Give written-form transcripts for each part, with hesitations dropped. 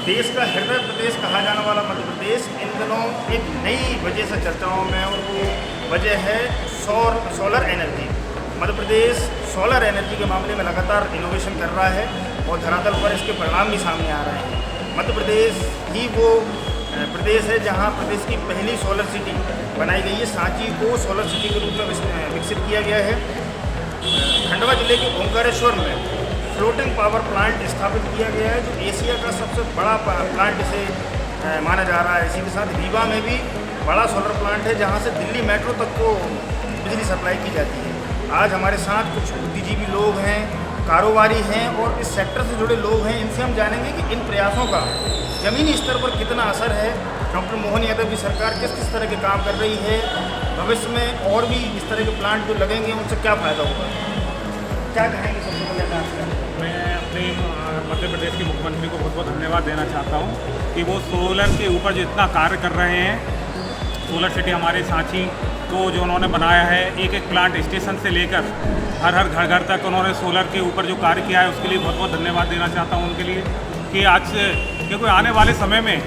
देश का हृदय प्रदेश कहा जाने वाला मध्य प्रदेश इन दिनों एक नई वजह से चर्चाओं में, और वो वजह है solar energy. Madhya Pradesh solar energy के मामले में लगातार इनोवेशन कर रहा है और धरातल पर इसके परिणाम भी सामने आ रहे हैं। मध्य प्रदेश ही वो प्रदेश है जहां प्रदेश की पहली सोलर सिटी बनाई गई है। सांची को सोलर सिटी के रूप में विकसित किया गया है। खंडवा जिले के ओंकारेश्वर में फ्लोटिंग पावर प्लांट स्थापित किया गया है, जो एशिया का सबसे बड़ा प्लांट इसे माना जा रहा है। इसी के साथ रीवा में भी बड़ा सोलर प्लांट है, जहां से दिल्ली मेट्रो तक को बिजली सप्लाई की जाती है। आज हमारे साथ कुछ बुद्धिजीवी लोग हैं, कारोबारी हैं और इस सेक्टर से जुड़े लोग हैं। इनसे हम जानेंगे कि इन प्रयासों का ज़मीनी स्तर पर कितना असर है। डॉक्टर मोहन यादव की सरकार किस किस तरह के काम कर रही है, भविष्य में और भी इस तरह के प्लांट जो लगेंगे उनसे क्या फ़ायदा होगा, क्या कहेंगे? सबसे पहले मैं अपने मध्य प्रदेश के मुख्यमंत्री को बहुत बहुत धन्यवाद देना चाहता हूँ कि वो सोलर के ऊपर जो इतना कार्य कर रहे हैं। सोलर सिटी हमारे सांची को जो उन्होंने बनाया है, एक एक प्लांट स्टेशन से लेकर हर हर घर घर तक उन्होंने सोलर के ऊपर जो कार्य किया है, उसके लिए बहुत बहुत धन्यवाद देना चाहता हूँ उनके लिए। कि आज क्योंकि आने वाले समय में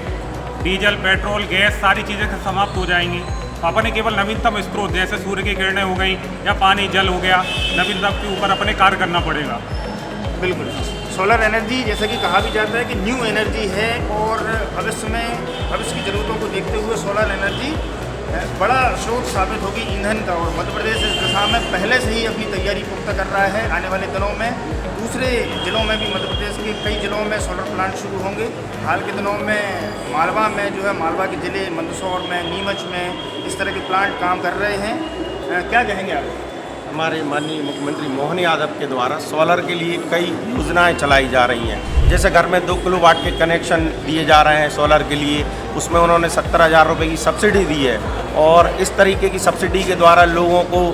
डीजल, पेट्रोल, गैस सारी चीज़ें समाप्त हो जाएंगी। अपने केवल नवीनतम स्रोत जैसे सूर्य की किरणें हो गई या पानी जल हो गया, नवीनतम के ऊपर अपने कार्य करना पड़ेगा। बिल्कुल, सोलर एनर्जी जैसा कि कहा भी जाता है कि न्यू एनर्जी है, और भविष्य की ज़रूरतों को देखते हुए सोलर एनर्जी बड़ा स्रोत साबित होगी ईंधन का। और मध्य प्रदेश इस दिशा में पहले से ही अपनी तैयारी पुख्ता कर रहा है। आने वाले दिनों में दूसरे जिलों में भी मध्य प्रदेश के कई जिलों में सोलर प्लांट शुरू होंगे। हाल के दिनों में मालवा में जो है, मालवा के ज़िले मंदसौर में, नीमच में इस तरह के प्लांट काम कर रहे हैं। क्या कहेंगे आप? हमारे माननीय मुख्यमंत्री मोहन यादव के द्वारा सोलर के लिए कई योजनाएं चलाई जा रही हैं। जैसे घर में 2 किलोवाट के कनेक्शन दिए जा रहे हैं सोलर के लिए, उसमें उन्होंने 70,000 रुपये की सब्सिडी दी है। और इस तरीके की सब्सिडी के द्वारा लोगों को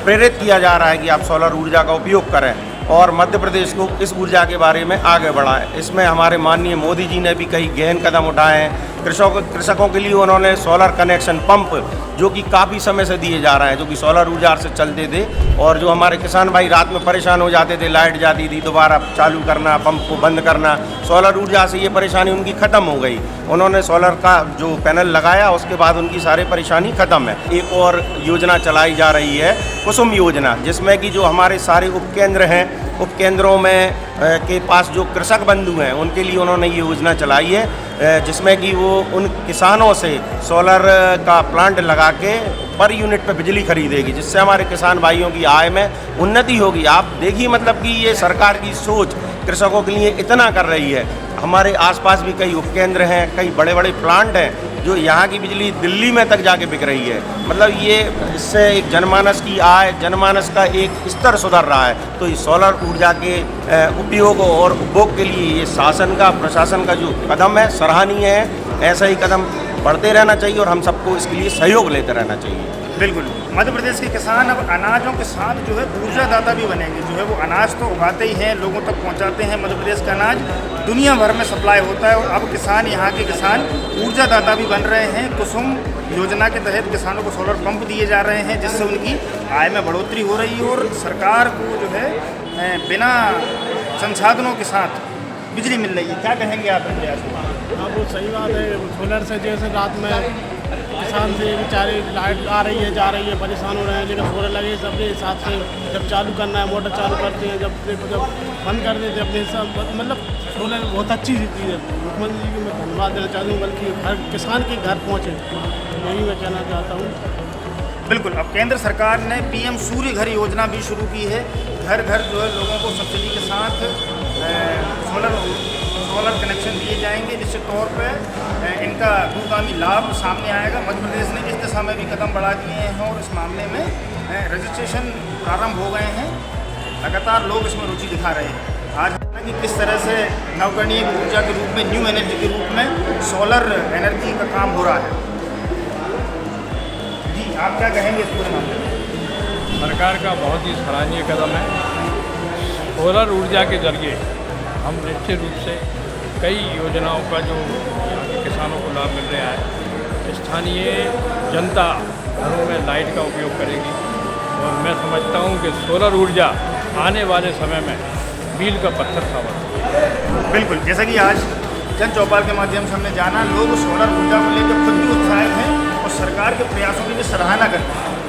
प्रेरित किया जा रहा है कि आप सोलर ऊर्जा का उपयोग करें और मध्य प्रदेश को इस ऊर्जा के बारे में आगे बढ़ाएं। इसमें हमारे माननीय मोदी जी ने भी कई गहन कदम उठाए हैं। कृषकों के लिए उन्होंने सोलर कनेक्शन पंप, जो कि काफ़ी समय से दिए जा रहे हैं, जो कि सोलर ऊर्जा से चलते थे, और जो हमारे किसान भाई रात में परेशान हो जाते थे, लाइट जाती थी, दोबारा चालू करना, पंप को बंद करना, सोलर ऊर्जा से ये परेशानी उनकी ख़त्म हो गई। उन्होंने सोलर का जो पैनल लगाया, उसके बाद उनकी सारी परेशानी ख़त्म है। एक और योजना चलाई जा रही है, कुसुम योजना, जिसमें कि जो हमारे सारे उपकेंद्र हैं, उपकेंद्रों में के पास जो कृषक बंधु हैं, उनके लिए उन्होंने ये योजना चलाई है, जिसमें कि वो उन किसानों से सोलर का प्लांट लगा के पर यूनिट पे बिजली खरीदेगी, जिससे हमारे किसान भाइयों की आय में उन्नति होगी। आप देखिए, मतलब कि ये सरकार की सोच कृषकों के लिए इतना कर रही है। हमारे आसपास भी कई उपकेंद्र हैं, कई बड़े बड़े प्लांट हैं, जो यहाँ की बिजली दिल्ली में तक जाके बिक रही है। मतलब ये इससे एक जनमानस की आय, जनमानस का एक स्तर सुधर रहा है। तो ये सोलर ऊर्जा के उपयोग और उपभोग के लिए ये शासन का, प्रशासन का जो कदम है, सराहनीय है। ऐसा ही कदम बढ़ते रहना चाहिए और हम सबको इसके लिए सहयोग लेते रहना चाहिए। बिल्कुल, मध्य प्रदेश के किसान अब अनाजों के साथ जो है ऊर्जादाता भी बनेंगे। जो है वो अनाज तो उगाते ही हैं, लोगों तक पहुंचाते हैं। मध्य प्रदेश का अनाज दुनिया भर में सप्लाई होता है, और अब किसान, यहाँ के किसान ऊर्जादाता भी बन रहे हैं। कुसुम योजना के तहत किसानों को सोलर पंप दिए जा रहे हैं, जिससे उनकी आय में बढ़ोतरी हो रही है, और सरकार को जो है बिना संसाधनों के साथ बिजली मिल रही है। क्या कहेंगे आप इन प्रयासों को? हाँ, वो सही बात है। सोलर से जैसे रात में किसान से बेचारे लाइट आ रही है, जा रही है, परेशान हो रहे हैं, लेकिन सोलर लगे अपने हिसाब से जब चालू करना है मोटर चालू करते हैं, जब बंद कर देते हैं अपने हिसाब। मतलब सोलर बहुत अच्छी चीज़ है। मुख्यमंत्री जी को मैं धन्यवाद देना चाहता हूँ, बल्कि हर किसान के घर पहुँचे, यही मैं कहना चाहता हूँ। बिल्कुल, अब केंद्र सरकार ने PM सूर्य घर योजना भी शुरू की है। घर घर जो है लोगों को सब्सिडी के साथ सोलर कनेक्शन दिए जाएंगे, जिससे तौर पे इनका दूरगामी लाभ सामने आएगा। मध्य प्रदेश ने इस दिशा में भी कदम बढ़ा दिए हैं, और इस मामले में रजिस्ट्रेशन प्रारंभ हो गए हैं। लगातार लोग इसमें रुचि दिखा रहे हैं। आज कि किस तरह से नवकरणीय ऊर्जा के रूप में, न्यू एनर्जी के रूप में सोलर एनर्जी का काम हो रहा है। जी, आप क्या कहेंगे इस पूरे मामले में? सरकार का बहुत ही सराहनीय कदम है। सोलर ऊर्जा के जरिए हम निश्चित रूप से कई योजनाओं का जो यहाँ के किसानों को लाभ मिल रहा है। स्थानीय जनता घरों में लाइट का उपयोग करेगी, और मैं समझता हूँ कि सोलर ऊर्जा आने वाले समय में मील का पत्थर साबित होगा। बिल्कुल, जैसा कि आज जन चौपाल के माध्यम से हमने जाना, लोग सोलर ऊर्जा को लेकर खुद भी उत्साहित हैं और सरकार के प्रयासों की भी सराहना करते हैं।